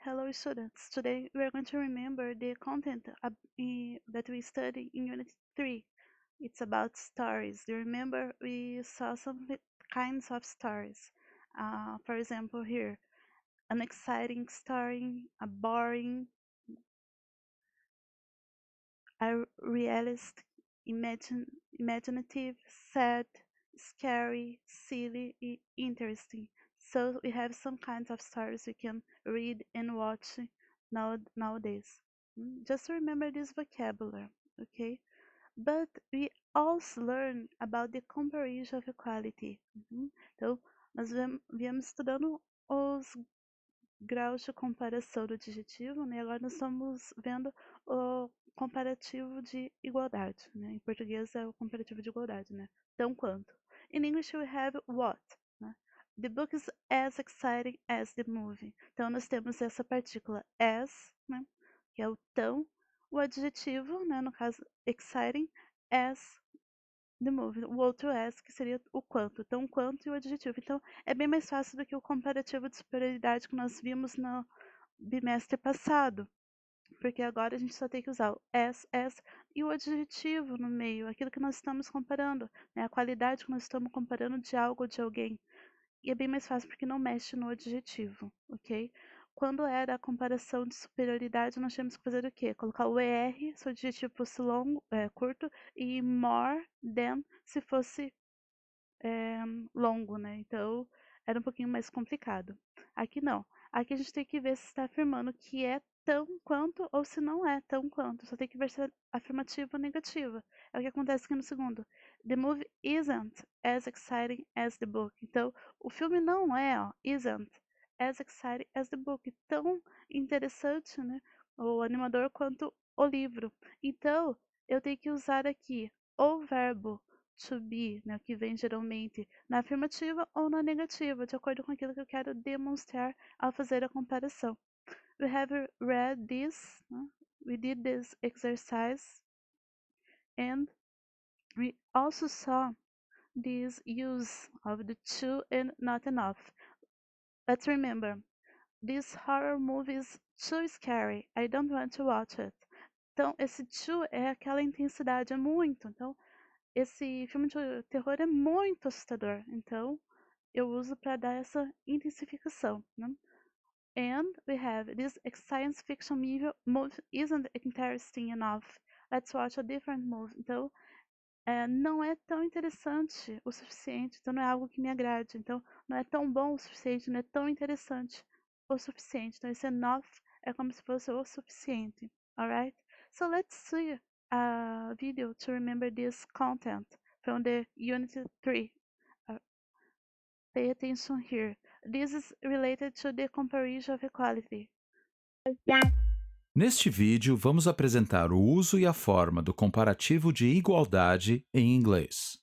Hello, students. Today we are going to remember the content that we studied in Unit 3. It's about stories. Do you remember we saw some kinds of stories? For example, here, an exciting story, a boring, a realistic, imaginative, sad, scary, silly, interesting. So we have some kinds of stories we can read and watch nowadays. Just remember this vocabulary, okay? But we also learn about the comparison of equality. Então, nós viemos estudando os graus de comparação do adjetivo, né? Agora nós estamos vendo o comparativo de igualdade, né? Em português é o comparativo de igualdade, né? Tão quanto. In English we have what, né? The book is as exciting as the movie. Então nós temos essa partícula as, né? Que é o tão, o adjetivo, né? No caso exciting, as the movie. O outro as, que seria o quanto, tão quanto e o adjetivo. Então, é bem mais fácil do que o comparativo de superioridade que nós vimos no bimestre passado. Porque agora a gente só tem que usar o as e o adjetivo no meio, aquilo que nós estamos comparando, né? A qualidade que nós estamos comparando de algo ou de alguém. E é bem mais fácil porque não mexe no adjetivo, ok? Quando era a comparação de superioridade, nós tínhamos que fazer o quê? Colocar o ER se o adjetivo fosse longo, curto, e more than se fosse longo, né? Então era um pouquinho mais complicado. Aqui não. Aqui a gente tem que ver se está afirmando que é tão quanto ou se não é tão quanto. Só tem que ver se é afirmativa ou negativa. É o que acontece aqui no segundo. The movie isn't as exciting as the book. Então, o filme não é, ó, isn't as exciting as the book. Tão interessante, né? O animador quanto o livro. Então, eu tenho que usar aqui o verbo to be, né, que vem geralmente na afirmativa ou na negativa, de acordo com aquilo que eu quero demonstrar ao fazer a comparação. We have read this, we did this exercise, and we also saw this use of the to and not enough. Let's remember, this horror movie is too scary. I don't want to watch it. Então, esse to é aquela intensidade, é muito. Então, esse filme de terror é muito assustador, então eu uso para dar essa intensificação, né? And we have this science fiction movie isn't interesting enough. Let's watch a different movie. Então, não é tão interessante o suficiente, então não é algo que me agrade. Então, não é tão bom o suficiente, não é tão interessante o suficiente. Então, esse enough é como se fosse o suficiente, alright? So let's see a video to remember this content from the Unit 3. Uh, Pay attention here. This is related to the comparison of equality. Neste vídeo, vamos apresentar o uso e a forma do comparativo de igualdade em inglês.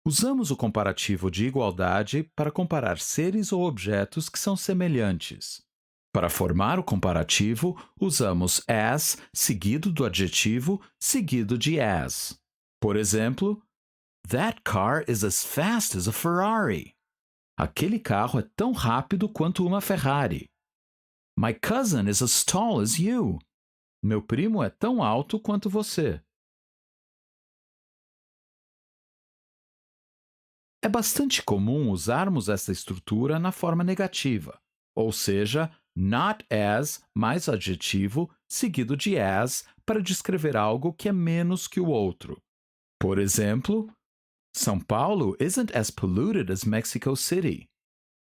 Usamos o comparativo de igualdade para comparar seres ou objetos que são semelhantes. Para formar o comparativo, usamos as seguido do adjetivo seguido de as. Por exemplo, That car is as fast as a Ferrari. Aquele carro é tão rápido quanto uma Ferrari. My cousin is as tall as you. Meu primo é tão alto quanto você. É bastante comum usarmos essa estrutura na forma negativa, ou seja, not as mais adjetivo seguido de as para descrever algo que é menos que o outro. Por exemplo, São Paulo isn't as polluted as Mexico City.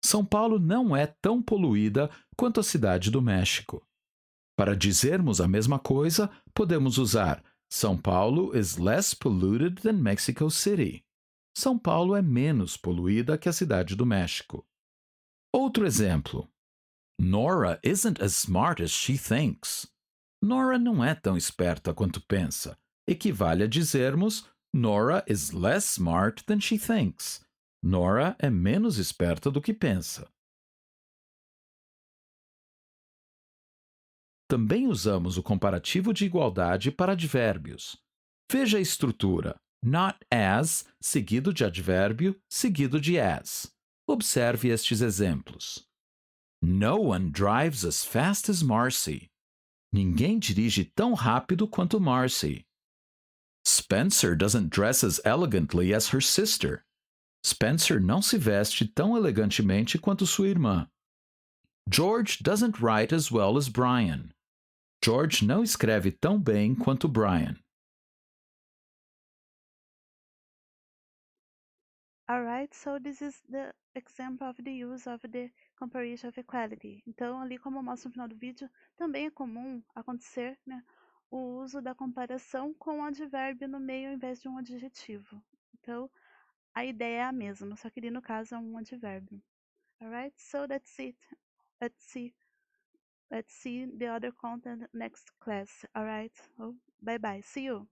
São Paulo não é tão poluída quanto a cidade do México. Para dizermos a mesma coisa, podemos usar São Paulo is less polluted than Mexico City. São Paulo é menos poluída que a cidade do México. Outro exemplo. Nora isn't as smart as she thinks. Nora não é tão esperta quanto pensa. Equivale a dizermos Nora is less smart than she thinks. Nora é menos esperta do que pensa. Também usamos o comparativo de igualdade para advérbios. Veja a estrutura: not as, seguido de advérbio, seguido de as. Observe estes exemplos. No one drives as fast as Marcy. Ninguém dirige tão rápido quanto Marcy. Spencer doesn't dress as elegantly as her sister. Spencer não se veste tão elegantemente quanto sua irmã. George doesn't write as well as Brian. George não escreve tão bem quanto Brian. Alright, so this is the example of the use of the comparison of equality. Então, ali como eu mostro no final do vídeo, também é comum acontecer, né, o uso da comparação com um advérbio no meio ao invés de um adjetivo. Então, a ideia é a mesma, só que ali no caso é um advérbio. Alright, so that's it. Let's see the other content next class. Alright, oh, bye bye. See you.